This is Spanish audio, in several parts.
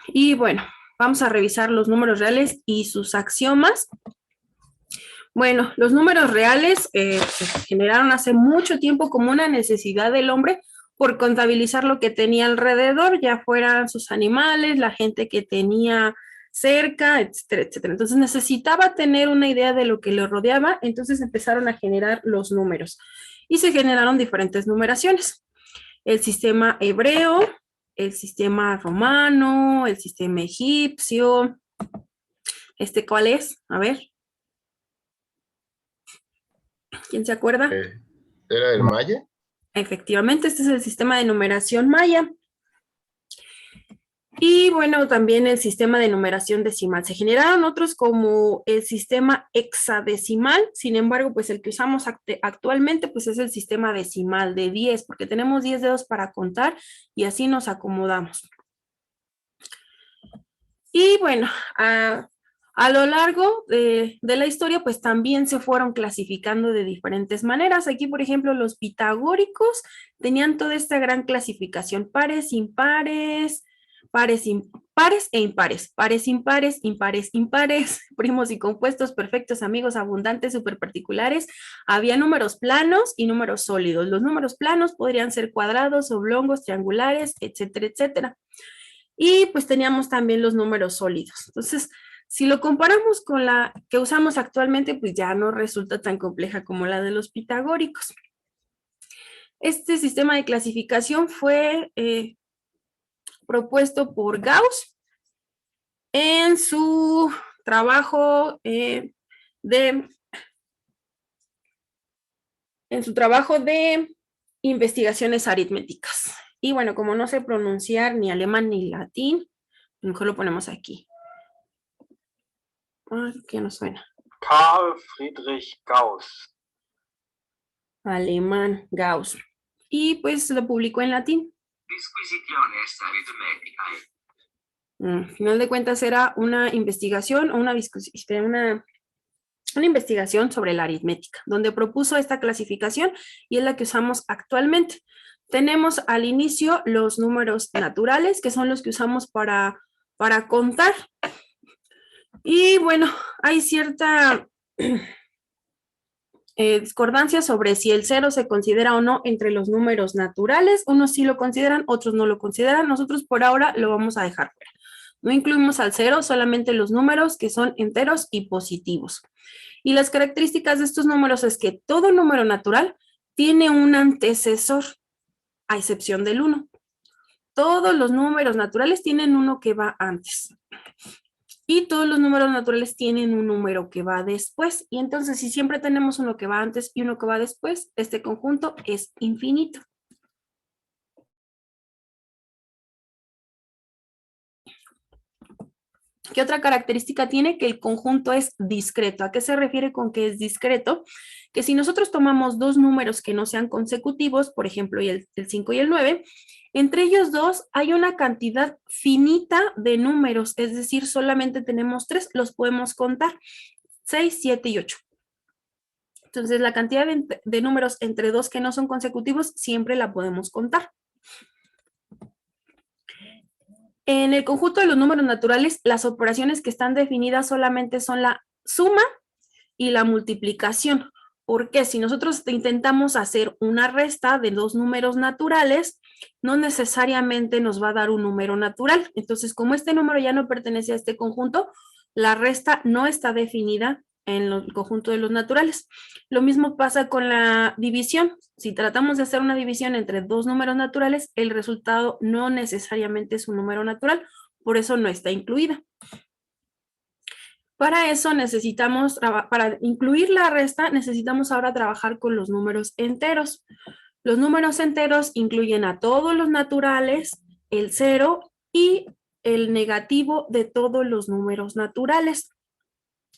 Y bueno, vamos a revisar los números reales y sus axiomas. Bueno, los números reales se generaron hace mucho tiempo como una necesidad del hombre por contabilizar lo que tenía alrededor, ya fueran sus animales, la gente que tenía cerca, etcétera, etcétera. Entonces necesitaba tener una idea de lo que le rodeaba, entonces empezaron a generar los números y se generaron diferentes numeraciones. El sistema hebreo, el sistema romano, el sistema egipcio. ¿Cuál es? A ver, ¿quién se acuerda? ¿Era el maya? Efectivamente, este es el sistema de numeración maya. Y bueno, también el sistema de numeración decimal. Se generaron otros como el sistema hexadecimal, sin embargo, pues el que usamos actualmente pues es el sistema decimal de 10, porque tenemos 10 dedos para contar y así nos acomodamos. Y bueno, a lo largo de la historia, pues también se fueron clasificando de diferentes maneras. Aquí, por ejemplo, los pitagóricos tenían toda esta gran clasificación: pares, impares, pares, pares e impares, pares, impares, impares, impares, primos y compuestos, perfectos, amigos, abundantes, superparticulares. Había números planos y números sólidos. Los números planos podrían ser cuadrados, oblongos, triangulares, etcétera, etcétera. Y pues teníamos también los números sólidos. Entonces, si lo comparamos con la que usamos actualmente, pues ya no resulta tan compleja como la de los pitagóricos. Este sistema de clasificación fue propuesto por Gauss en su trabajo de investigaciones aritméticas. Y bueno, como no sé pronunciar ni alemán ni latín, mejor lo ponemos aquí. ¿Qué nos suena? Carl Friedrich Gauss. Alemán, Gauss. Y pues lo publicó en latín. Disquisitiones Arithmeticae. Al final de cuentas era una investigación o una investigación sobre la aritmética, donde propuso esta clasificación y es la que usamos actualmente. Tenemos al inicio los números naturales, que son los que usamos para contar. Y bueno, hay cierta discordancia sobre si el 0 se considera o no entre los números naturales. Unos sí lo consideran, otros no lo consideran. Nosotros por ahora lo vamos a dejar fuera. No incluimos al 0, solamente los números que son enteros y positivos. Y las características de estos números es que todo número natural tiene un antecesor, a excepción del 1. Todos los números naturales tienen uno que va antes. Y todos los números naturales tienen un número que va después. Y entonces, si siempre tenemos uno que va antes y uno que va después, este conjunto es infinito. ¿Qué otra característica tiene? Que el conjunto es discreto. ¿A qué se refiere con que es discreto? Que si nosotros tomamos dos números que no sean consecutivos, por ejemplo, el 5 y el 9, entre ellos dos hay una cantidad finita de números, es decir, solamente tenemos 3, los podemos contar: 6, 7 y 8. Entonces, la cantidad de números entre dos que no son consecutivos siempre la podemos contar. En el conjunto de los números naturales, las operaciones que están definidas solamente son la suma y la multiplicación. Porque si nosotros intentamos hacer una resta de dos números naturales, no necesariamente nos va a dar un número natural. Entonces, como este número ya no pertenece a este conjunto, la resta no está definida en el conjunto de los naturales. Lo mismo pasa con la división. Si tratamos de hacer una división entre dos números naturales, el resultado no necesariamente es un número natural, por eso no está incluida. Para eso necesitamos, para incluir la resta, necesitamos ahora trabajar con los números enteros. Los números enteros incluyen a todos los naturales, el 0 y el negativo de todos los números naturales.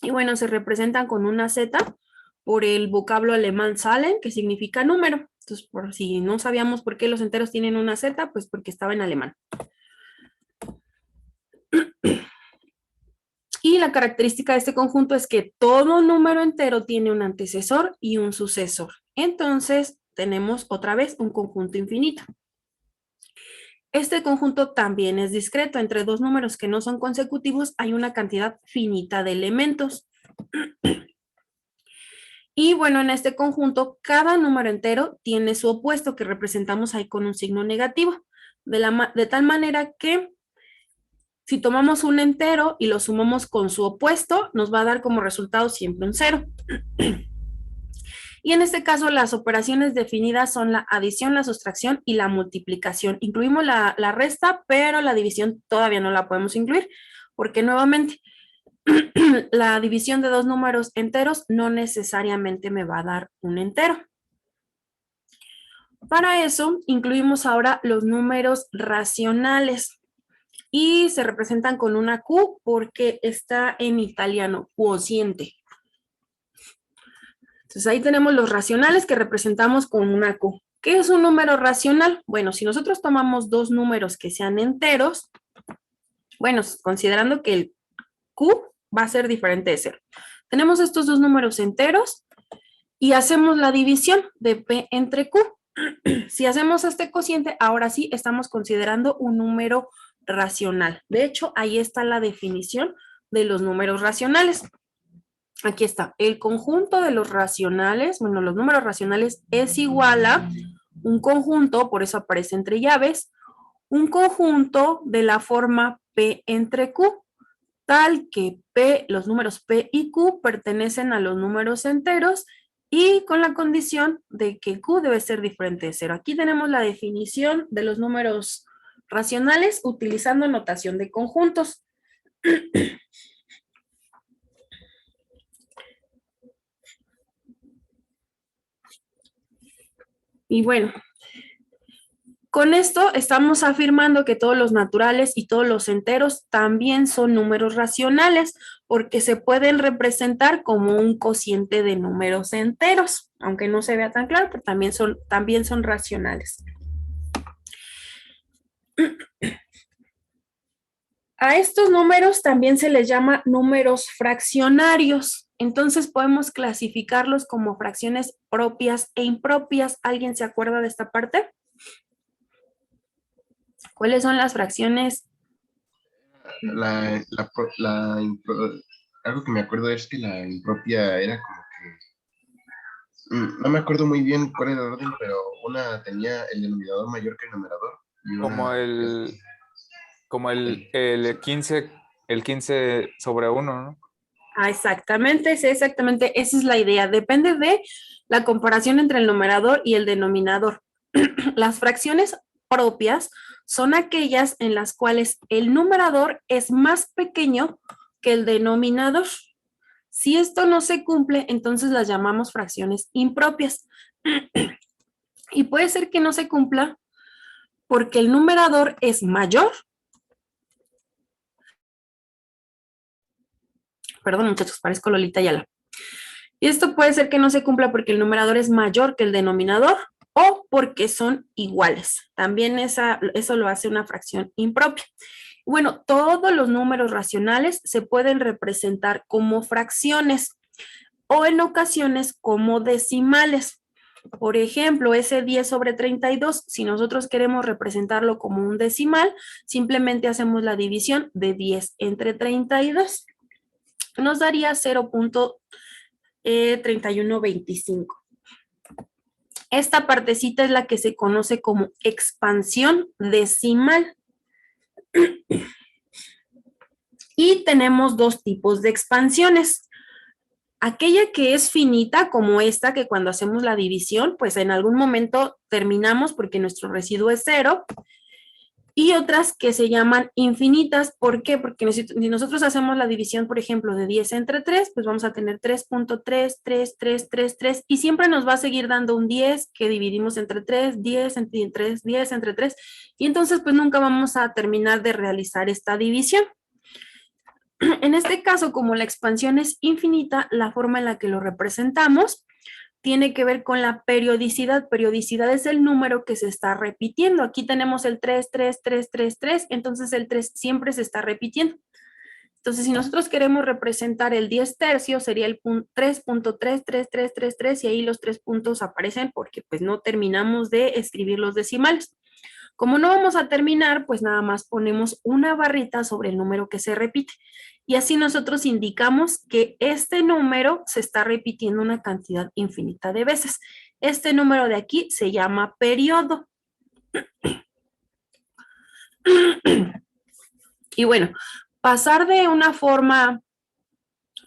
Y bueno, se representan con una Z por el vocablo alemán Zahlen, que significa número. Entonces, por si no sabíamos por qué los enteros tienen una Z, pues porque estaba en alemán. Y la característica de este conjunto es que todo número entero tiene un antecesor y un sucesor. Entonces, tenemos otra vez un conjunto infinito. Este conjunto también es discreto. Entre dos números que no son consecutivos hay una cantidad finita de elementos. Y bueno, en este conjunto, cada número entero tiene su opuesto que representamos ahí con un signo negativo. De tal manera que si tomamos un entero y lo sumamos con su opuesto, nos va a dar como resultado siempre un cero. Y en este caso, las operaciones definidas son la adición, la sustracción y la multiplicación. Incluimos la resta, pero la división todavía no la podemos incluir, porque nuevamente la división de dos números enteros no necesariamente me va a dar un entero. Para eso, incluimos ahora los números racionales y se representan con una Q porque está en italiano, quociente. Entonces ahí tenemos los racionales que representamos con una Q. ¿Qué es un número racional? Bueno, si nosotros tomamos dos números que sean enteros, bueno, considerando que el Q va a ser diferente de 0. Tenemos estos dos números enteros y hacemos la división de P entre Q. Si hacemos este cociente, ahora sí estamos considerando un número racional. De hecho, ahí está la definición de los números racionales. Aquí está, el conjunto de los racionales, bueno, los números racionales es igual a un conjunto, por eso aparece entre llaves, un conjunto de la forma P entre Q, tal que P, los números P y Q pertenecen a los números enteros y con la condición de que Q debe ser diferente de 0. Aquí tenemos la definición de los números racionales utilizando notación de conjuntos. Y bueno, con esto estamos afirmando que todos los naturales y todos los enteros también son números racionales porque se pueden representar como un cociente de números enteros, aunque no se vea tan claro, pero también son racionales. A estos números también se les llama números fraccionarios. Entonces podemos clasificarlos como fracciones propias e impropias. ¿Alguien se acuerda de esta parte? ¿Cuáles son las fracciones? Algo que me acuerdo es que la impropia era como que, no me acuerdo muy bien cuál era el orden, pero una tenía el denominador mayor que el numerador. Y una, Como el 15 sobre 1, ¿no? Ah, exactamente, sí, exactamente, esa es la idea. Depende de la comparación entre el numerador y el denominador. Las fracciones propias son aquellas en las cuales el numerador es más pequeño que el denominador. Si esto no se cumple, entonces las llamamos fracciones impropias. Y puede ser que no se cumpla porque el numerador es mayor. Perdón, muchachos, parezco Lolita Ayala. Y esto puede ser que no se cumpla porque el numerador es mayor que el denominador o porque son iguales. También eso lo hace una fracción impropia. Bueno, todos los números racionales se pueden representar como fracciones o en ocasiones como decimales. Por ejemplo, ese 10 sobre 32, si nosotros queremos representarlo como un decimal, simplemente hacemos la división de 10 entre 32. Nos daría 0.3125. Esta partecita es la que se conoce como expansión decimal. Y tenemos dos tipos de expansiones. Aquella que es finita, como esta, que cuando hacemos la división, pues en algún momento terminamos porque nuestro residuo es 0. Y otras que se llaman infinitas. ¿Por qué? Porque si nosotros hacemos la división, por ejemplo, de 10 entre 3, pues vamos a tener 3.33333 y siempre nos va a seguir dando un 10 que dividimos entre 3, 10 entre 3, 10 entre 3 y entonces pues nunca vamos a terminar de realizar esta división. En este caso, como la expansión es infinita, la forma en la que lo representamos tiene que ver con la periodicidad. Periodicidad es el número que se está repitiendo. Aquí tenemos el 3, 3, 3, 3, 3, entonces el 3 siempre se está repitiendo. Entonces, si nosotros queremos representar el 10 tercios, sería el 3.33333 y ahí los 3 puntos aparecen porque pues no terminamos de escribir los decimales. Como no vamos a terminar, pues nada más ponemos una barrita sobre el número que se repite. Y así nosotros indicamos que este número se está repitiendo una cantidad infinita de veces. Este número de aquí se llama periodo. Y bueno, pasar de una forma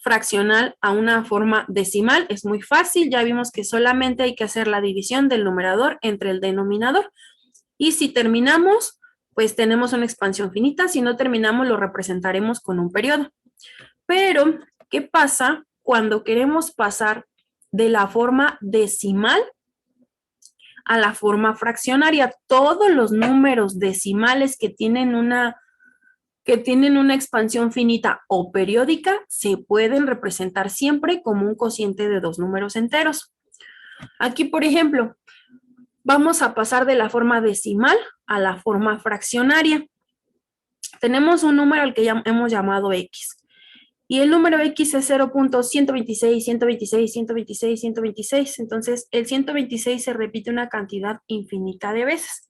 fraccional a una forma decimal es muy fácil. Ya vimos que solamente hay que hacer la división del numerador entre el denominador. Y si terminamos, pues tenemos una expansión finita. Si no terminamos, lo representaremos con un periodo. Pero, ¿qué pasa cuando queremos pasar de la forma decimal a la forma fraccionaria? Todos los números decimales que tienen una expansión finita o periódica se pueden representar siempre como un cociente de dos números enteros. Aquí, por ejemplo, vamos a pasar de la forma decimal a la forma fraccionaria. Tenemos un número al que hemos llamado X. Y el número X es 0.126, 126, 126, 126. Entonces, el 126 se repite una cantidad infinita de veces.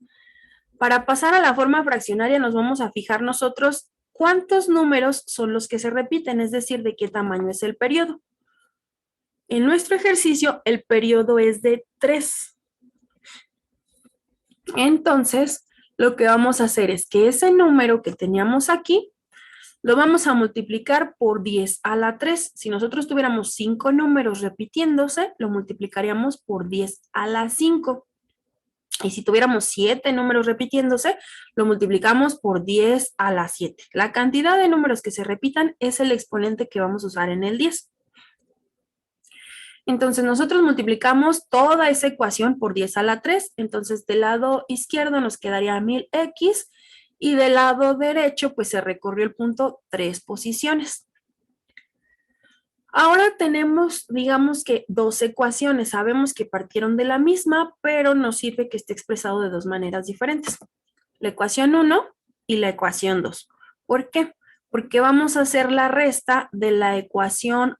Para pasar a la forma fraccionaria nos vamos a fijar nosotros cuántos números son los que se repiten, es decir, de qué tamaño es el periodo. En nuestro ejercicio, el periodo es de 3. Entonces, lo que vamos a hacer es que ese número que teníamos aquí, lo vamos a multiplicar por 10 a la 3. Si nosotros tuviéramos 5 números repitiéndose, lo multiplicaríamos por 10 a la 5. Y si tuviéramos 7 números repitiéndose, lo multiplicamos por 10 a la 7. La cantidad de números que se repitan es el exponente que vamos a usar en el 10. Entonces, nosotros multiplicamos toda esa ecuación por 10 a la 3. Entonces, del lado izquierdo nos quedaría 1000x y del lado derecho, pues se recorrió el punto 3 posiciones. Ahora tenemos, digamos que dos ecuaciones. Sabemos que partieron de la misma, pero nos sirve que esté expresado de dos maneras diferentes. La ecuación 1 y la ecuación 2. ¿Por qué? Porque vamos a hacer la resta de la ecuación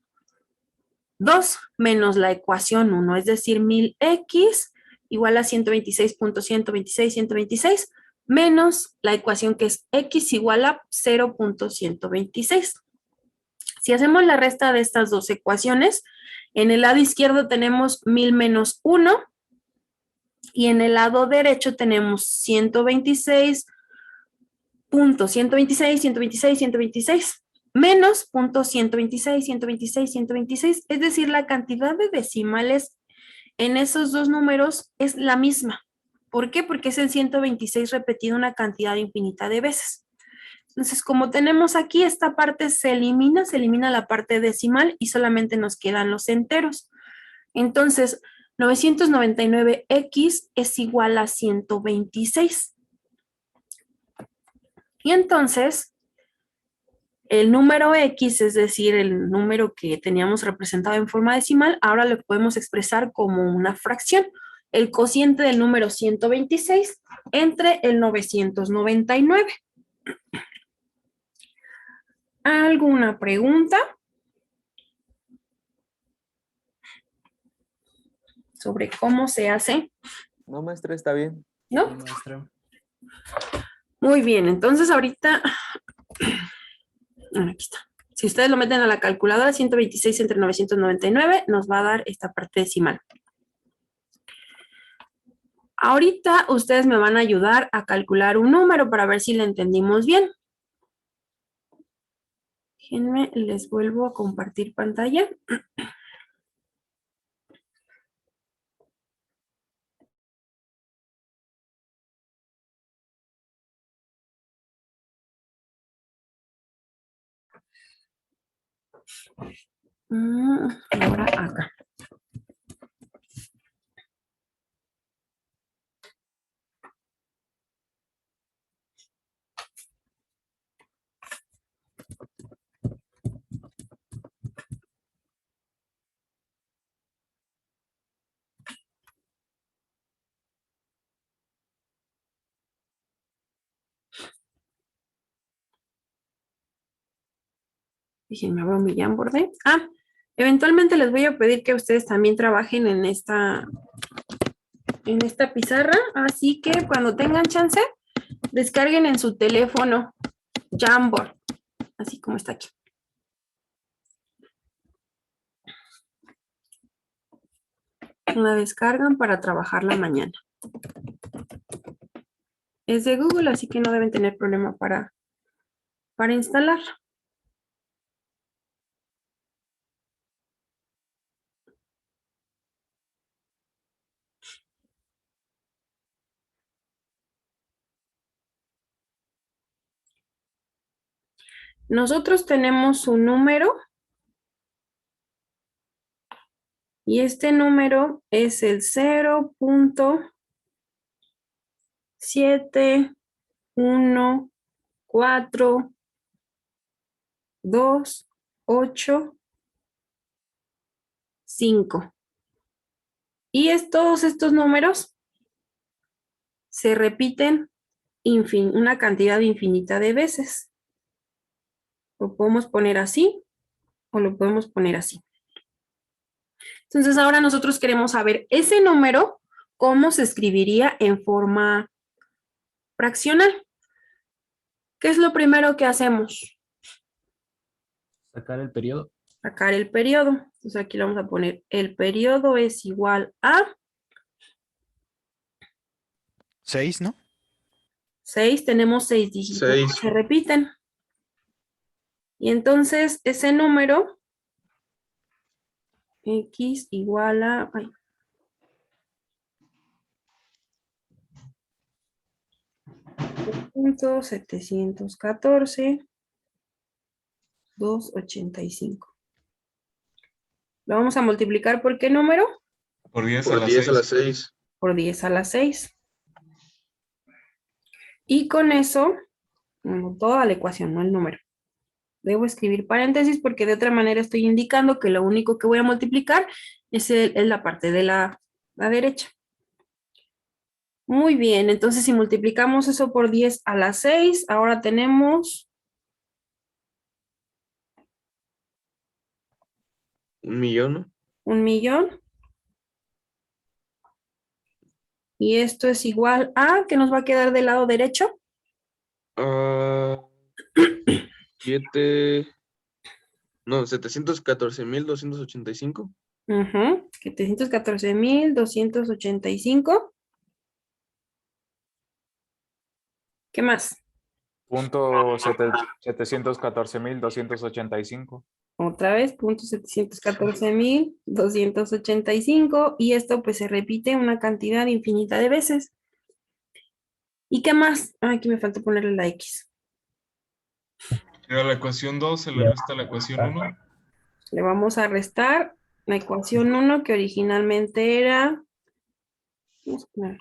2 menos la ecuación 1, es decir, 1000x igual a 126.126, menos la ecuación que es x igual a 0.126. Si hacemos la resta de estas dos ecuaciones, en el lado izquierdo tenemos 1000 menos 1 y en el lado derecho tenemos 126.126 menos 126, es decir, la cantidad de decimales en esos dos números es la misma. ¿Por qué? Porque es el 126 repetido una cantidad infinita de veces. Entonces, como tenemos aquí, esta parte se elimina la parte decimal y solamente nos quedan los enteros. Entonces, 999x es igual a 126. Y entonces, el número x, es decir, el número que teníamos representado en forma decimal, ahora lo podemos expresar como una fracción. El cociente del número 126 entre el 999. ¿Alguna pregunta sobre cómo se hace? No, maestra, está bien. ¿No? Sí, maestra. Muy bien, entonces ahorita, aquí está. Si ustedes lo meten a la calculadora, 126 entre 999, nos va a dar esta parte decimal. Ahorita ustedes me van a ayudar a calcular un número para ver si lo entendimos bien. Déjenme, les vuelvo a compartir pantalla. Ahora acá. Déjenme abrir mi Jamboard. Eventualmente les voy a pedir que ustedes también trabajen en esta en esta pizarra, así que cuando tengan chance, descarguen en su teléfono Jamboard, así como está aquí. La descargan para trabajarla mañana. Es de Google, así que no deben tener problema para instalar. Nosotros tenemos un número y este número es el 0.714285. Y todos estos números se repiten una cantidad infinita de veces. Lo podemos poner así o lo podemos poner así. Entonces ahora nosotros queremos saber ese número, cómo se escribiría en forma fraccional. ¿Qué es lo primero que hacemos? Sacar el periodo. Sacar el periodo. Entonces aquí le vamos a poner el periodo es igual a 6, ¿no? 6, tenemos 6 dígitos. 6. Se repiten. Y entonces ese número x igual a... punto 714.285. Lo vamos a multiplicar por ¿qué número? Por 10 Por 10 a la 6. Por 10 a la 6. Y con eso, toda la ecuación, no el número. Debo escribir paréntesis porque de otra manera estoy indicando que lo único que voy a multiplicar es la parte de la derecha. Muy bien, entonces si multiplicamos eso por 10 a la 6, ahora tenemos 1.000.000, ¿no? 1.000.000. Y esto es igual a, ¿qué nos va a quedar del lado derecho? 714.285. 714.285. ¿Qué más? Punto 714.285. Otra vez, punto 714.285. Y esto pues se repite una cantidad infinita de veces. ¿Y qué más? Aquí me falta ponerle la X. Era la ecuación 2, se le resta la ecuación 1. Le vamos a restar la ecuación 1 que originalmente era... Vamos a poner.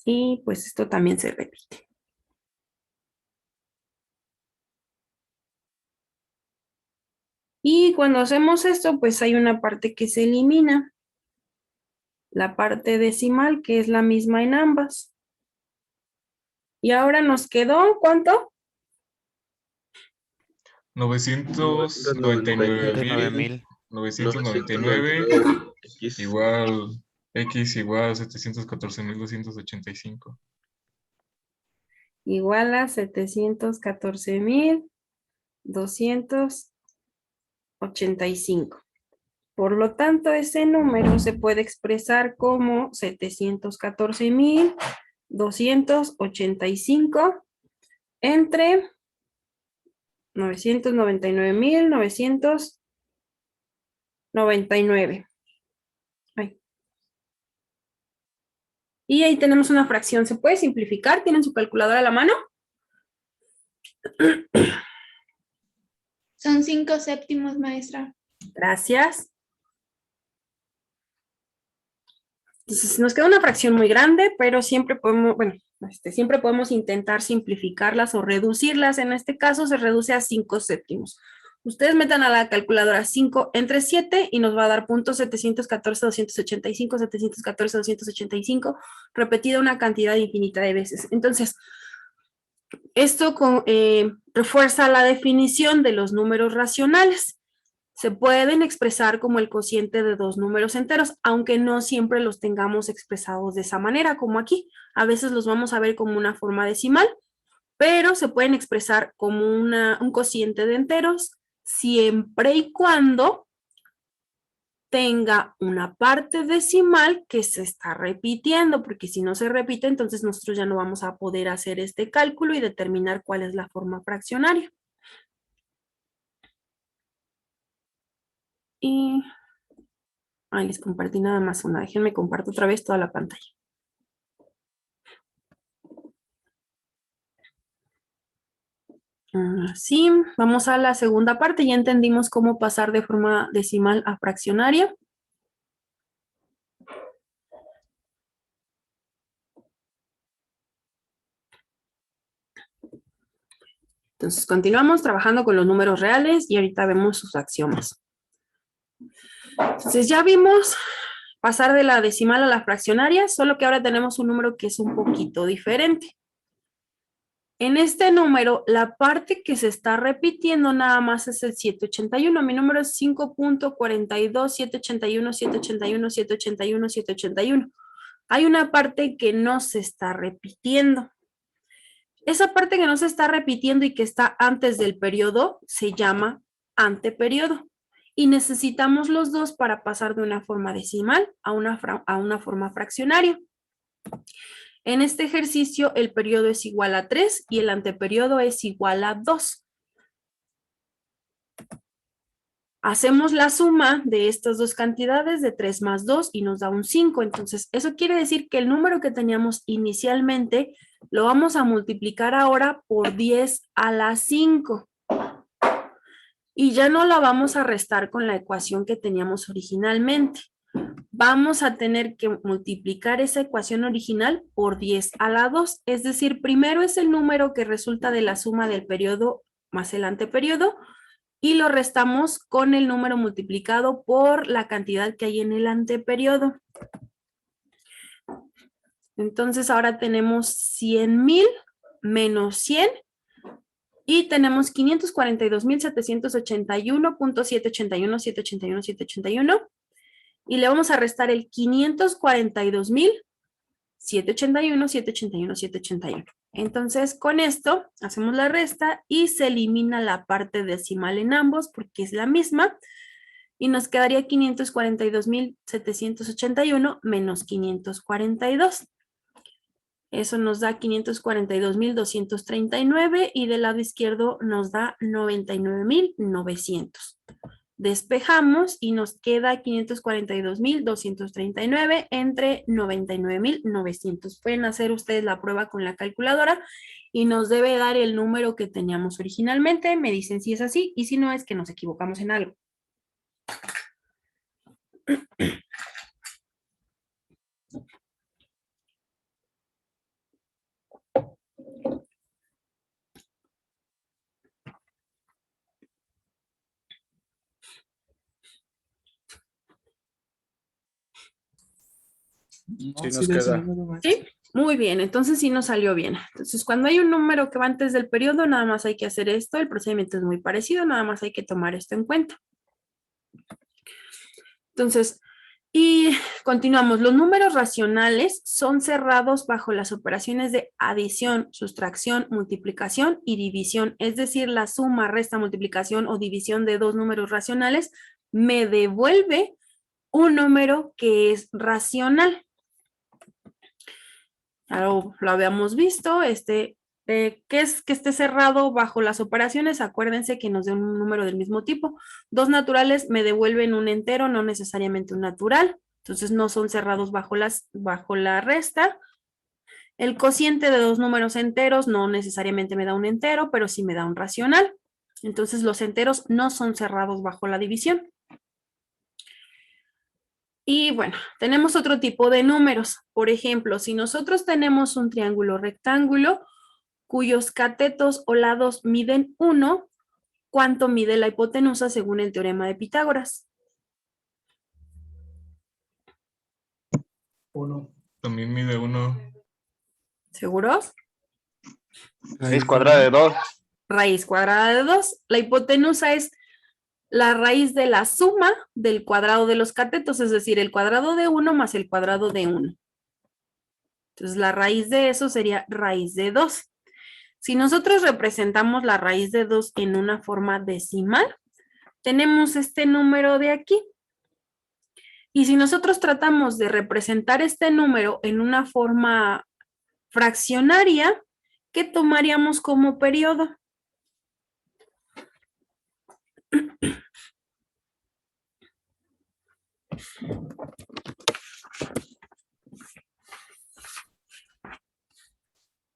Y pues esto también se repite. Y cuando hacemos esto, pues hay una parte que se elimina. La parte decimal, que es la misma en ambas. Y ahora nos quedó, ¿cuánto? 999.999 igual x igual a 714.285. Igual a 714.285. Por lo tanto, ese número se puede expresar como 714.285 entre 999.999. Y ahí tenemos una fracción. ¿Se puede simplificar? ¿Tienen su calculadora a la mano? Son 5 séptimos, maestra. Gracias. Entonces, nos queda una fracción muy grande, pero siempre podemos, siempre podemos intentar simplificarlas o reducirlas. En este caso se reduce a 5 séptimos. Ustedes metan a la calculadora 5 entre 7 y nos va a dar punto 714, 285, 714, 285, repetida una cantidad infinita de veces. Entonces, esto refuerza la definición de los números racionales. Se pueden expresar como el cociente de dos números enteros, aunque no siempre los tengamos expresados de esa manera, como aquí. A veces los vamos a ver como una forma decimal, pero se pueden expresar como un cociente de enteros siempre y cuando tenga una parte decimal que se está repitiendo, porque si no se repite, entonces nosotros ya no vamos a poder hacer este cálculo y determinar cuál es la forma fraccionaria. Y les compartí nada más una. Déjenme comparto otra vez toda la pantalla. Sí, vamos a la segunda parte. Ya entendimos cómo pasar de forma decimal a fraccionaria. Entonces, continuamos trabajando con los números reales y ahorita vemos sus axiomas. Entonces, ya vimos pasar de la decimal a la fraccionaria, solo que ahora tenemos un número que es un poquito diferente. En este número, la parte que se está repitiendo nada más es el 781. Mi número es 5.42, 781, 781, 781, 781. Hay una parte que no se está repitiendo. Esa parte que no se está repitiendo y que está antes del periodo se llama anteperiodo. Y necesitamos los dos para pasar de una forma decimal a una forma fraccionaria. En este ejercicio el periodo es igual a 3 y el anteperiodo es igual a 2. Hacemos la suma de estas dos cantidades de 3 más 2 y nos da un 5. Entonces, eso quiere decir que el número que teníamos inicialmente lo vamos a multiplicar ahora por 10 a la 5. Y ya no la vamos a restar con la ecuación que teníamos originalmente. Vamos a tener que multiplicar esa ecuación original por 10 a la 2. Es decir, primero es el número que resulta de la suma del periodo más el anteperiodo y lo restamos con el número multiplicado por la cantidad que hay en el anteperiodo. Entonces ahora tenemos 100,000 menos 100 y tenemos 542,781.781, y le vamos a restar el 542,781. Entonces, con esto hacemos la resta y se elimina la parte decimal en ambos porque es la misma. Y nos quedaría 542,781 menos 542. Eso nos da 542,239 y del lado izquierdo nos da 99,900. Despejamos y nos queda 542,239 entre 99,900. Pueden hacer ustedes la prueba con la calculadora y nos debe dar el número que teníamos originalmente. Me dicen si es así y si no es que nos equivocamos en algo. Sí nos queda. ¿Sí? Muy bien, entonces sí nos salió bien. Entonces, cuando hay un número que va antes del periodo, nada más hay que hacer esto. El procedimiento es muy parecido, nada más hay que tomar esto en cuenta. Entonces, y continuamos. Los números racionales son cerrados bajo las operaciones de adición, sustracción, multiplicación y división. Es decir, la suma, resta, multiplicación o división de dos números racionales me devuelve un número que es racional. Lo habíamos visto, ¿qué es que esté cerrado bajo las operaciones? Acuérdense que nos dé un número del mismo tipo. Dos naturales me devuelven un entero, no necesariamente un natural. Entonces no son cerrados bajo la resta. El cociente de dos números enteros no necesariamente me da un entero, pero sí me da un racional. Entonces los enteros no son cerrados bajo la división. Y bueno, tenemos otro tipo de números. Por ejemplo, si nosotros tenemos un triángulo rectángulo cuyos catetos o lados miden 1, ¿cuánto mide la hipotenusa según el teorema de Pitágoras? 1. También mide 1. ¿Seguros? Raíz cuadrada de 2. Raíz cuadrada de 2. La hipotenusa es la raíz de la suma del cuadrado de los catetos, es decir, el cuadrado de 1 más el cuadrado de 1. Entonces, la raíz de eso sería raíz de 2. Si nosotros representamos la raíz de 2 en una forma decimal, tenemos este número de aquí. Y si nosotros tratamos de representar este número en una forma fraccionaria, ¿qué tomaríamos como periodo?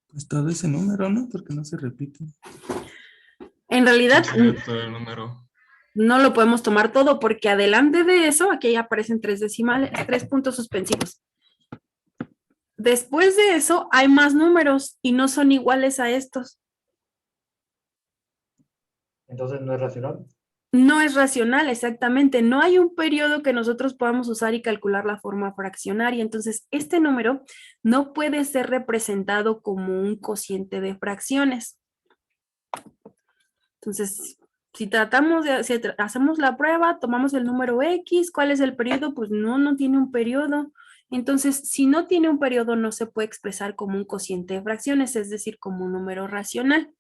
Pues todo ese número, ¿no? Porque no se repite. En realidad, Todo el número. no lo podemos tomar todo porque adelante de eso, aquí ya aparecen 3 decimales, 3 puntos suspensivos. Después de eso, hay más números y no son iguales a estos. Entonces no es racional. No es racional, exactamente. No hay un periodo que nosotros podamos usar y calcular la forma fraccionaria. Entonces, este número no puede ser representado como un cociente de fracciones. Entonces, si hacemos la prueba, tomamos el número X, ¿cuál es el periodo? Pues no tiene un periodo. Entonces, si no tiene un periodo, no se puede expresar como un cociente de fracciones, es decir, como un número racional.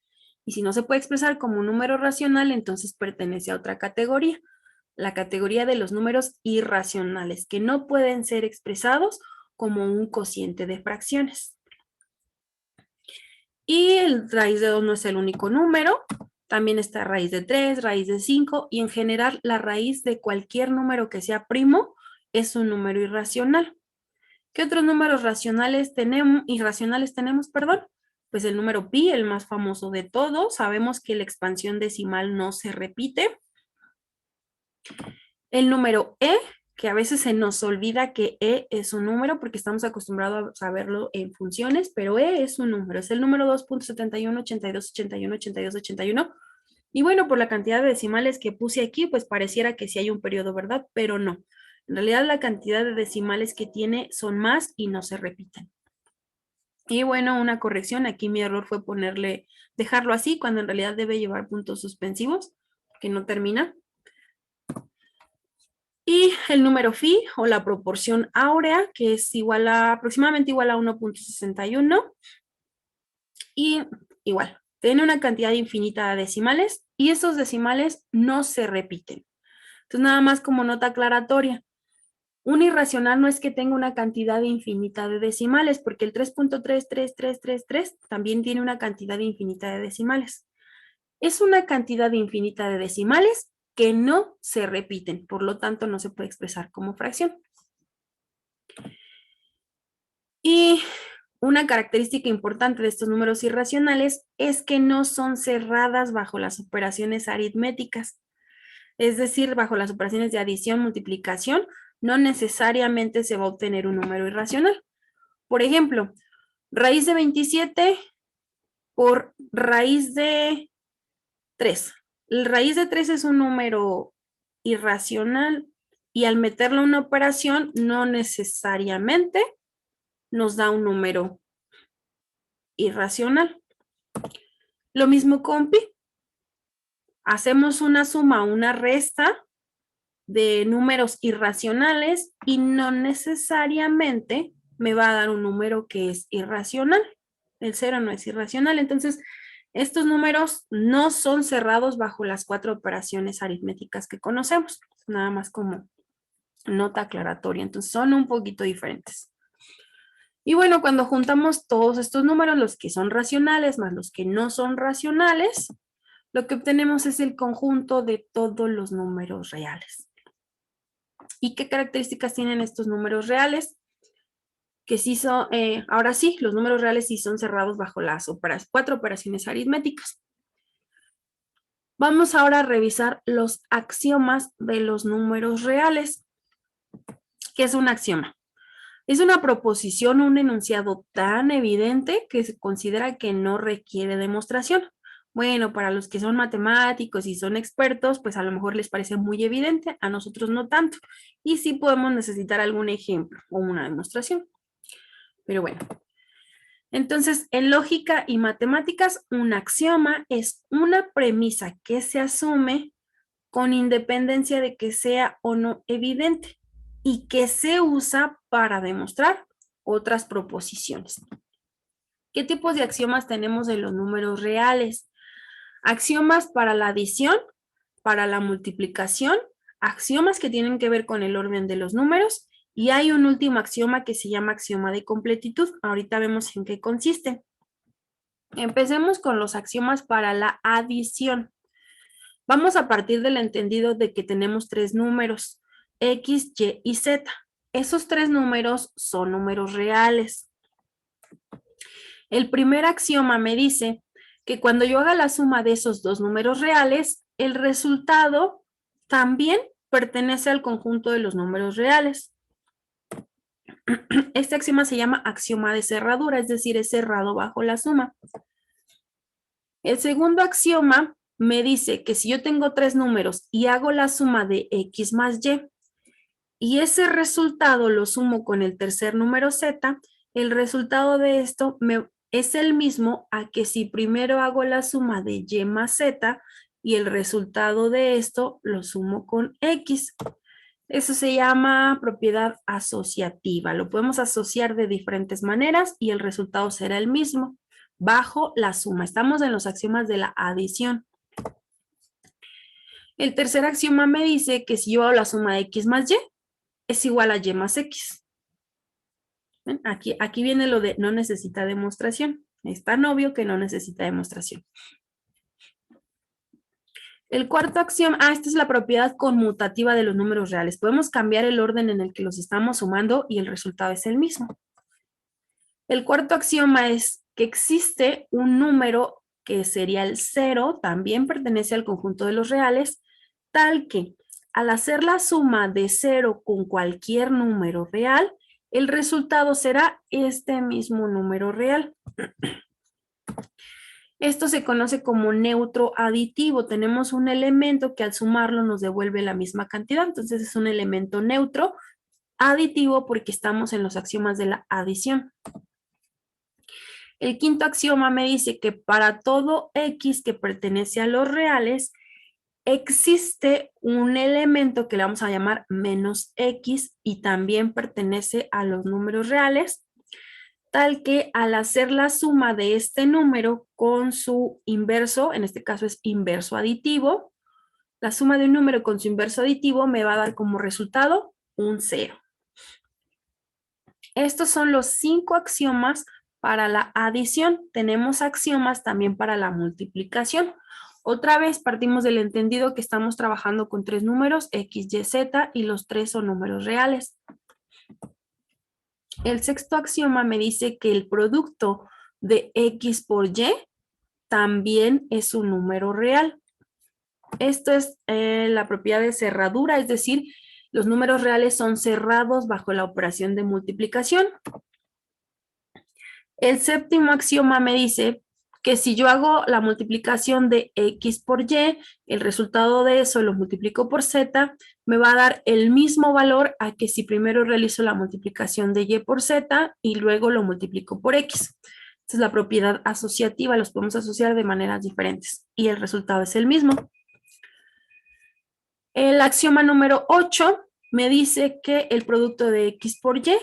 Y si no se puede expresar como un número racional, entonces pertenece a otra categoría, la categoría de los números irracionales, que no pueden ser expresados como un cociente de fracciones. Y el raíz de 2 no es el único número, también está raíz de 3, raíz de 5, y en general la raíz de cualquier número que sea primo es un número irracional. ¿Qué otros números irracionales tenemos? Pues el número pi, el más famoso de todos. Sabemos que la expansión decimal no se repite. El número e, que a veces se nos olvida que e es un número porque estamos acostumbrados a saberlo en funciones, pero e es un número. Es el número 2.71, 82, 81, 82, 81. Y bueno, por la cantidad de decimales que puse aquí, pues pareciera que sí hay un periodo, ¿verdad? Pero no. En realidad la cantidad de decimales que tiene son más y no se repiten. Y bueno, una corrección, aquí mi error fue dejarlo así, cuando en realidad debe llevar puntos suspensivos, que no termina. Y el número phi, o la proporción áurea, que es aproximadamente igual a 1.61. Y igual, tiene una cantidad infinita de decimales, y esos decimales no se repiten. Entonces, nada más como nota aclaratoria. Un irracional no es que tenga una cantidad infinita de decimales, porque el 3.33333 también tiene una cantidad infinita de decimales. Es una cantidad infinita de decimales que no se repiten, por lo tanto no se puede expresar como fracción. Y una característica importante de estos números irracionales es que no son cerradas bajo las operaciones aritméticas, es decir, bajo las operaciones de adición, multiplicación, no necesariamente se va a obtener un número irracional. Por ejemplo, raíz de 27 por raíz de 3. El raíz de 3 es un número irracional y al meterlo en una operación no necesariamente nos da un número irracional. Lo mismo con pi. Hacemos una suma o una resta de números irracionales y no necesariamente me va a dar un número que es irracional. El 0 no es irracional. Entonces, estos números no son cerrados bajo las 4 operaciones aritméticas que conocemos. Nada más como nota aclaratoria. Entonces, son un poquito diferentes. Y bueno, cuando juntamos todos estos números, los que son racionales más los que no son racionales, lo que obtenemos es el conjunto de todos los números reales. ¿Y qué características tienen estos números reales? Que sí son, ahora sí, los números reales sí son cerrados bajo las 4 operaciones aritméticas. Vamos ahora a revisar los axiomas de los números reales. ¿Qué es un axioma? Es una proposición o un enunciado tan evidente que se considera que no requiere demostración. Bueno, para los que son matemáticos y son expertos, pues a lo mejor les parece muy evidente, a nosotros no tanto. Y sí podemos necesitar algún ejemplo o una demostración. Pero bueno. Entonces, en lógica y matemáticas, un axioma es una premisa que se asume con independencia de que sea o no evidente y que se usa para demostrar otras proposiciones. ¿Qué tipos de axiomas tenemos de los números reales? Axiomas para la adición, para la multiplicación, axiomas que tienen que ver con el orden de los números, y hay un último axioma que se llama axioma de completitud. Ahorita vemos en qué consiste. Empecemos con los axiomas para la adición. Vamos a partir del entendido de que tenemos tres números, X, Y y Z. Esos tres números son números reales. El primer axioma me dice que cuando yo haga la suma de esos dos números reales, el resultado también pertenece al conjunto de los números reales. Este axioma se llama axioma de cerradura, es decir, es cerrado bajo la suma. El segundo axioma me dice que si yo tengo tres números y hago la suma de X más y ese resultado lo sumo con el tercer número Z, el resultado de esto es el mismo a que si primero hago la suma de Y más Z y el resultado de esto lo sumo con X. Eso se llama propiedad asociativa. Lo podemos asociar de diferentes maneras y el resultado será el mismo bajo la suma. Estamos en los axiomas de la adición. El tercer axioma me dice que si yo hago la suma de X más Y es igual a Y más X. ¿Ven? Aquí viene lo de no necesita demostración. Es tan obvio que no necesita demostración. El cuarto axioma, esta es la propiedad conmutativa de los números reales. Podemos cambiar el orden en el que los estamos sumando y el resultado es el mismo. El cuarto axioma es que existe un número que sería el 0, también pertenece al conjunto de los reales, tal que al hacer la suma de 0 con cualquier número real, el resultado será este mismo número real. Esto se conoce como neutro aditivo. Tenemos un elemento que al sumarlo nos devuelve la misma cantidad. Entonces es un elemento neutro aditivo porque estamos en los axiomas de la adición. El quinto axioma me dice que para todo X que pertenece a los reales, existe un elemento que le vamos a llamar menos X y también pertenece a los números reales, tal que al hacer la suma de este número con su inverso, en este caso es inverso aditivo, la suma de un número con su inverso aditivo me va a dar como resultado un 0. Estos son los 5 axiomas para la adición. Tenemos axiomas también para la multiplicación. Otra vez partimos del entendido que estamos trabajando con tres números, X, Y, Z, y los tres son números reales. El sexto axioma me dice que el producto de X por Y también es un número real. Esto es la propiedad de cerradura, es decir, los números reales son cerrados bajo la operación de multiplicación. El séptimo axioma me dice que si yo hago la multiplicación de X por Y, el resultado de eso lo multiplico por Z, me va a dar el mismo valor a que si primero realizo la multiplicación de Y por Z y luego lo multiplico por X. Esta es la propiedad asociativa, los podemos asociar de maneras diferentes y el resultado es el mismo. El axioma número 8 me dice que el producto de X por Y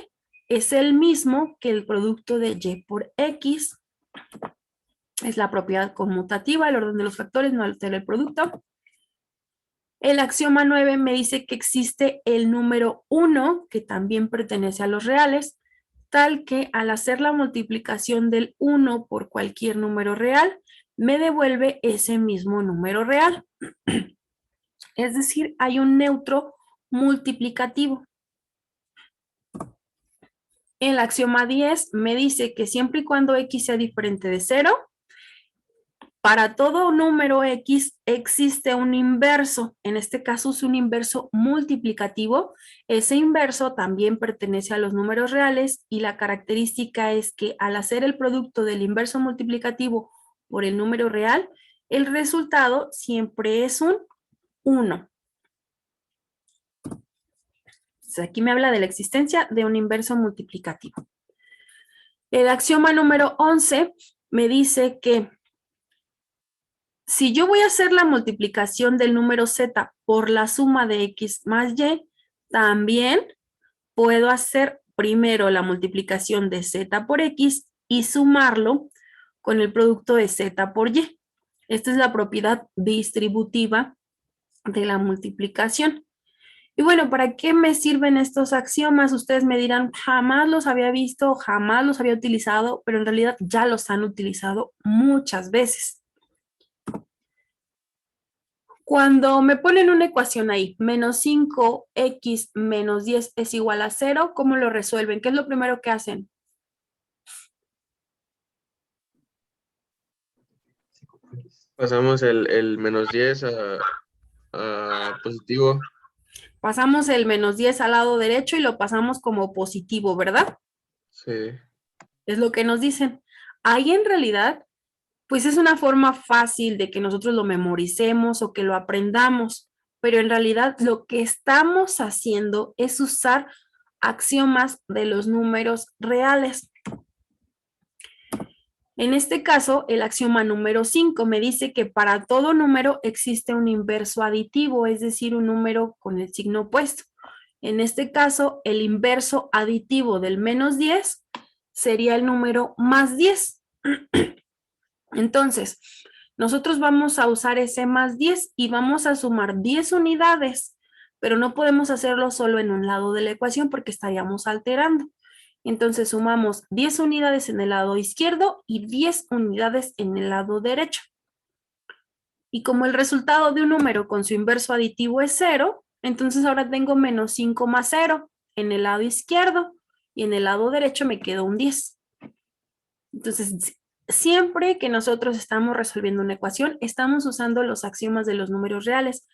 es el mismo que el producto de Y por X. Es la propiedad conmutativa, el orden de los factores no altera el producto. El axioma 9 me dice que existe el número 1, que también pertenece a los reales, tal que al hacer la multiplicación del 1 por cualquier número real, me devuelve ese mismo número real. Es decir, hay un neutro multiplicativo. El axioma 10 me dice que siempre y cuando X sea diferente de 0, para todo número X existe un inverso, en este caso es un inverso multiplicativo. Ese inverso también pertenece a los números reales y la característica es que al hacer el producto del inverso multiplicativo por el número real, el resultado siempre es un 1. Entonces, aquí me habla de la existencia de un inverso multiplicativo. El axioma número 11 me dice que si yo voy a hacer la multiplicación del número z por la suma de x más y, también puedo hacer primero la multiplicación de z por x y sumarlo con el producto de z por y. Esta es la propiedad distributiva de la multiplicación. Y bueno, ¿para qué me sirven estos axiomas? Ustedes me dirán, jamás los había visto, jamás los había utilizado, pero en realidad ya los han utilizado muchas veces. Cuando me ponen una ecuación ahí, menos 5x menos 10 es igual a 0, ¿cómo lo resuelven? ¿Qué es lo primero que hacen? Pasamos el menos 10 a positivo. Pasamos el menos 10 al lado derecho y lo pasamos como positivo, ¿verdad? Sí. Es lo que nos dicen. Ahí en realidad, pues es una forma fácil de que nosotros lo memoricemos o que lo aprendamos, pero en realidad lo que estamos haciendo es usar axiomas de los números reales. En este caso, el axioma número 5 me dice que para todo número existe un inverso aditivo, es decir, un número con el signo opuesto. En este caso, el inverso aditivo del menos 10 sería el número más 10. Entonces, nosotros vamos a usar ese más 10 y vamos a sumar 10 unidades, pero no podemos hacerlo solo en un lado de la ecuación porque estaríamos alterando. Entonces sumamos 10 unidades en el lado izquierdo y 10 unidades en el lado derecho. Y como el resultado de un número con su inverso aditivo es 0, entonces ahora tengo menos 5 más 0 en el lado izquierdo y en el lado derecho me quedó un 10. Entonces, siempre que nosotros estamos resolviendo una ecuación, estamos usando los axiomas de los números reales.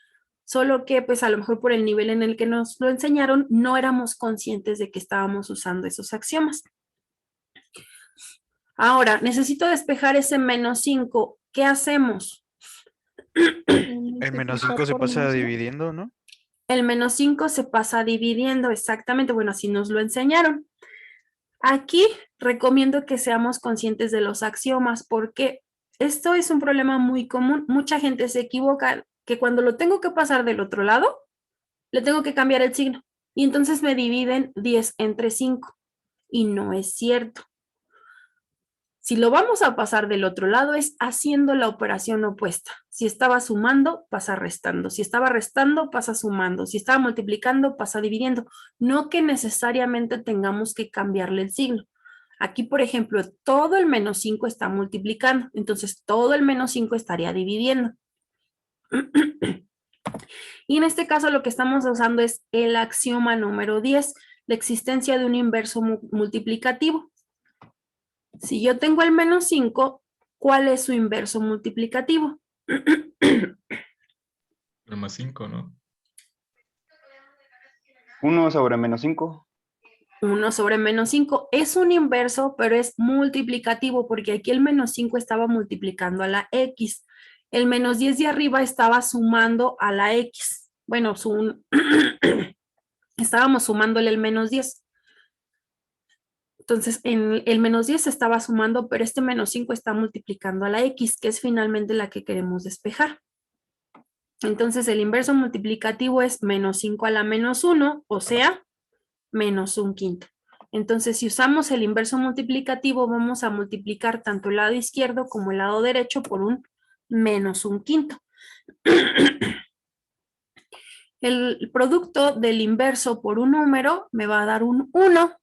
Solo que pues a lo mejor por el nivel en el que nos lo enseñaron, no éramos conscientes de que estábamos usando esos axiomas. Ahora, necesito despejar ese menos 5. ¿Qué hacemos? El menos 5 se pasa dividiendo, ¿no? El menos 5 se pasa dividiendo, exactamente. Bueno, así nos lo enseñaron. Aquí recomiendo que seamos conscientes de los axiomas porque esto es un problema muy común. Mucha gente se equivoca que cuando lo tengo que pasar del otro lado, le tengo que cambiar el signo. Y entonces me dividen 10 entre 5. Y no es cierto. Si lo vamos a pasar del otro lado es haciendo la operación opuesta. Si estaba sumando, pasa restando. Si estaba restando, pasa sumando. Si estaba multiplicando, pasa dividiendo. No que necesariamente tengamos que cambiarle el signo. Aquí, por ejemplo, todo el menos 5 está multiplicando. Entonces, todo el menos 5 estaría dividiendo. Y en este caso lo que estamos usando es el axioma número 10, la existencia de un inverso multiplicativo. Si yo tengo el menos 5, ¿cuál es su inverso multiplicativo? El más 5, ¿no? 1 sobre menos 5. 1 sobre menos 5 es un inverso, pero es multiplicativo porque aquí el menos 5 estaba multiplicando a la x. El menos 10 de arriba estaba sumando a la x. Bueno, estábamos sumándole el menos 10. Entonces, en el menos 10 estaba sumando, pero este menos 5 está multiplicando a la x, que es finalmente la que queremos despejar. Entonces, el inverso multiplicativo es menos 5 a la menos 1, o sea, menos 1/5. Entonces, si usamos el inverso multiplicativo, vamos a multiplicar tanto el lado izquierdo como el lado derecho por un menos 1/5. El producto del inverso por un número me va a dar un 1.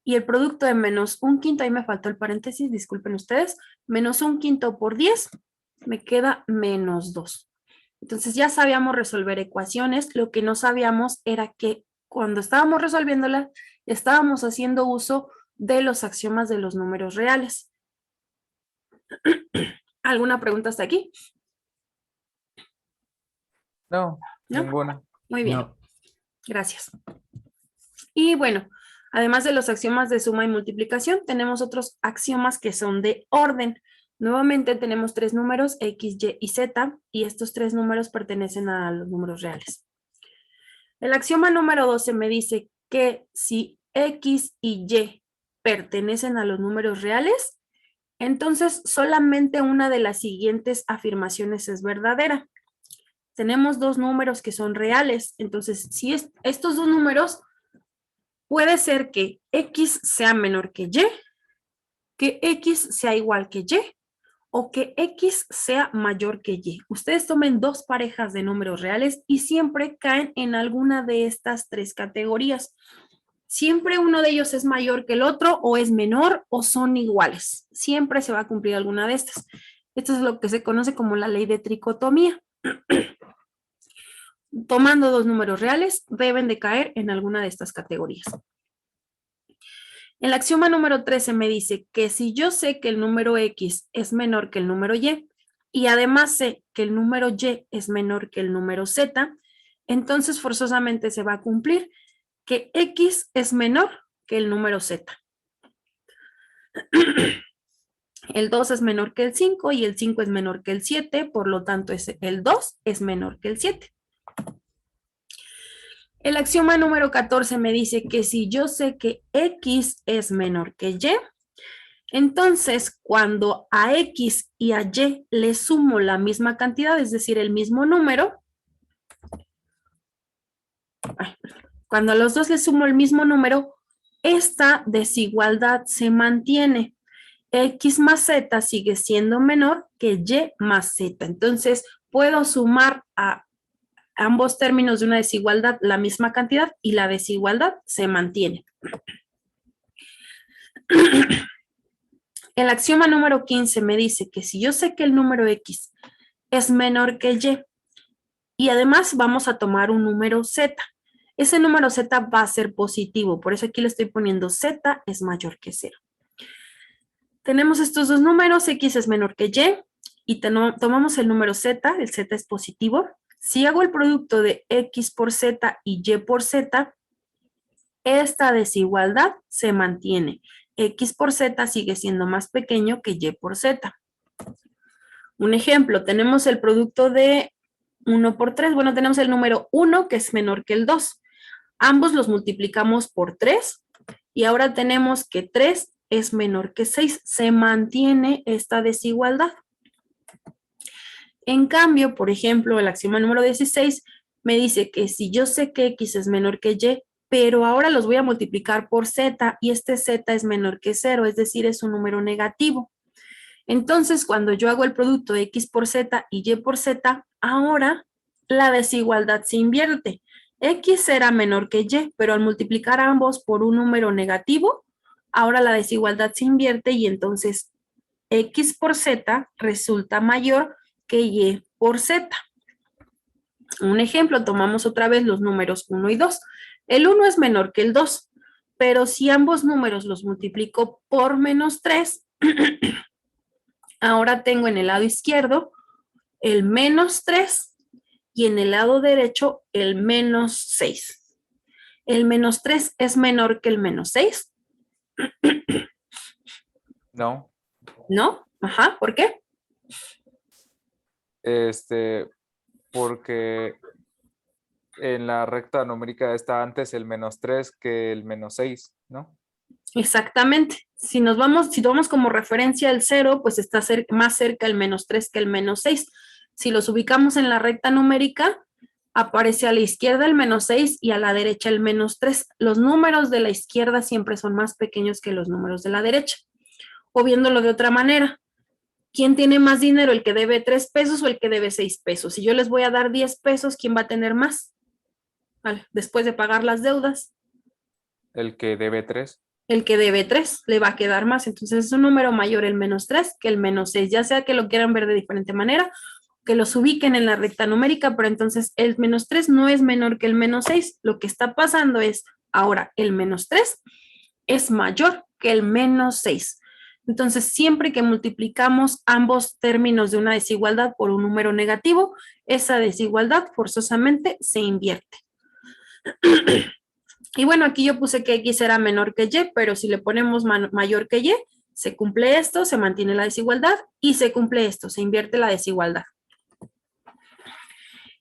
Y el producto de menos 1/5, ahí me faltó el paréntesis, disculpen ustedes, menos 1/5 por 10, me queda menos 2. Entonces ya sabíamos resolver ecuaciones, lo que no sabíamos era que cuando estábamos resolviéndolas, estábamos haciendo uso de los axiomas de los números reales. ¿Alguna pregunta hasta aquí? No, ¿No? ninguna. Muy bien, No. gracias. Y bueno, además de los axiomas de suma y multiplicación, tenemos otros axiomas que son de orden. Nuevamente tenemos tres números, X, Y y Z, y estos tres números pertenecen a los números reales. El axioma número 12 me dice que si X y Y pertenecen a los números reales, entonces solamente una de las siguientes afirmaciones es verdadera. Tenemos dos números que son reales, entonces si estos dos números, puede ser que X sea menor que X sea igual que Y, o que X sea mayor que Y. Ustedes tomen dos parejas de números reales y siempre caen en alguna de estas tres categorías. Siempre uno de ellos es mayor que el otro, o es menor, o son iguales. Siempre se va a cumplir alguna de estas. Esto es lo que se conoce como la ley de tricotomía. Tomando dos números reales, deben de caer en alguna de estas categorías. El axioma número 13 me dice que si yo sé que el número X es menor que el número y además sé que el número Y es menor que el número Z, entonces forzosamente se va a cumplir que X es menor que el número Z. El 2 es menor que el 5 y el 5 es menor que el 7, por lo tanto el 2 es menor que el 7. El axioma número 14 me dice que si yo sé que X es menor que Y, entonces cuando a X y a Y le sumo la misma cantidad, es decir, el mismo número, cuando a los dos le sumo el mismo número, esta desigualdad se mantiene. X más Z sigue siendo menor que Y más Z. Entonces, puedo sumar a ambos términos de una desigualdad la misma cantidad y la desigualdad se mantiene. El axioma número 15 me dice que si yo sé que el número X es menor que y además vamos a tomar un número Z, ese número Z va a ser positivo, por eso aquí le estoy poniendo Z es mayor que 0. Tenemos estos dos números, X es menor que y tomamos el número Z, el Z es positivo. Si hago el producto de X por Z y Y por Z, esta desigualdad se mantiene. X por Z sigue siendo más pequeño que Y por Z. Un ejemplo, tenemos el producto de 1 por 3. Bueno, tenemos el número 1 que es menor que el 2. Ambos los multiplicamos por 3 y ahora tenemos que 3 es menor que 6. Se mantiene esta desigualdad. En cambio, por ejemplo, el axioma número 16 me dice que si yo sé que X es menor que Y, pero ahora los voy a multiplicar por Z y este Z es menor que 0, es decir, es un número negativo. Entonces, cuando yo hago el producto de X por Z y Y por Z, ahora la desigualdad se invierte. X será menor que Y, pero al multiplicar a ambos por un número negativo, ahora la desigualdad se invierte y entonces X por Z resulta mayor que Y por Z. Un ejemplo, tomamos otra vez los números 1 y 2. El 1 es menor que el 2, pero si ambos números los multiplico por menos 3, ahora tengo en el lado izquierdo el menos 3 y en el lado derecho el menos 6. ¿El menos 3 es menor que el menos 6? No. ¿No? Ajá, ¿por qué? Porque en la recta numérica está antes el menos 3 que el menos 6, ¿no? Exactamente. Si tomamos como referencia el 0, pues está más cerca el menos 3 que el menos 6. Si los ubicamos en la recta numérica, aparece a la izquierda el menos 6 y a la derecha el menos 3. Los números de la izquierda siempre son más pequeños que los números de la derecha. O viéndolo de otra manera, ¿quién tiene más dinero, el que debe 3 pesos o el que debe 6 pesos? Si yo les voy a dar 10 pesos, ¿quién va a tener más? Vale, después de pagar las deudas. El que debe 3. El que debe 3 le va a quedar más. Entonces es un número mayor el menos 3 que el menos 6, ya sea que lo quieran ver de diferente manera, que los ubiquen en la recta numérica, pero entonces el menos 3 no es menor que el menos 6. Lo que está pasando es, ahora el menos 3 es mayor que el menos 6. Entonces, siempre que multiplicamos ambos términos de una desigualdad por un número negativo, esa desigualdad forzosamente se invierte. Y bueno, aquí yo puse que X era menor que Y, pero si le ponemos mayor que Y, Se cumple esto, se mantiene la desigualdad, y se cumple esto, se invierte la desigualdad.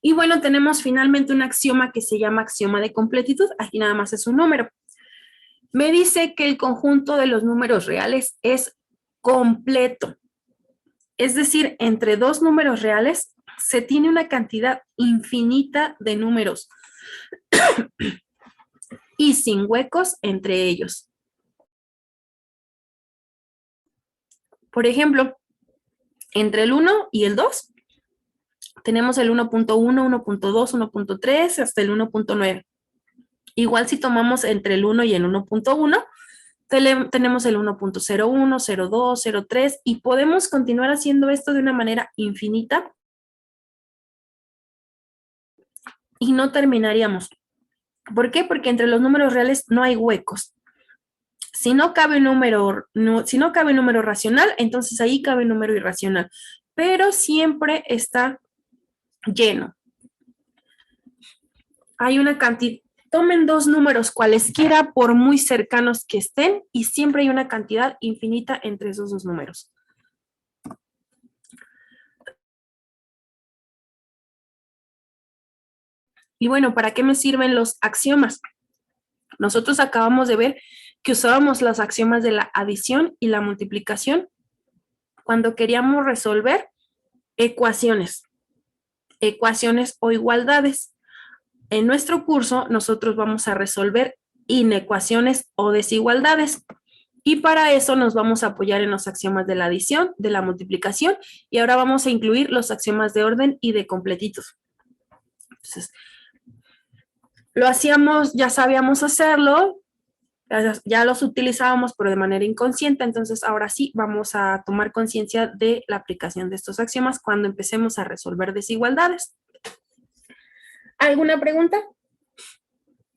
Y bueno, tenemos finalmente un axioma que se llama axioma de completitud. Aquí nada más es un número. Me dice que el conjunto de los números reales es completo. Es decir, entre dos números reales se tiene una cantidad infinita de números y sin huecos entre ellos. Por ejemplo, entre el 1 y el 2 tenemos el 1.1, 1.2, 1.3 hasta el 1.9. Igual si tomamos entre el 1 y el 1.1, tenemos el 1.01, 0.2, 0.3 y podemos continuar haciendo esto de una manera infinita y no terminaríamos. ¿Por qué? Porque entre los números reales no hay huecos. Si no cabe un número racional, entonces ahí cabe un número irracional, pero siempre está lleno. Hay una cantidad. Tomen dos números cualesquiera por muy cercanos que estén y siempre hay una cantidad infinita entre esos dos números. Y bueno, ¿para qué me sirven los axiomas? Nosotros acabamos de ver que usábamos los axiomas de la adición y la multiplicación cuando queríamos resolver ecuaciones o igualdades. En nuestro curso, nosotros vamos a resolver inecuaciones o desigualdades. Y para eso nos vamos a apoyar en los axiomas de la adición, de la multiplicación, y ahora vamos a incluir los axiomas de orden y de completitud. Entonces, lo hacíamos, ya sabíamos hacerlo, ya los utilizábamos, pero de manera inconsciente, entonces ahora sí vamos a tomar conciencia de la aplicación de estos axiomas cuando empecemos a resolver desigualdades. ¿Alguna pregunta?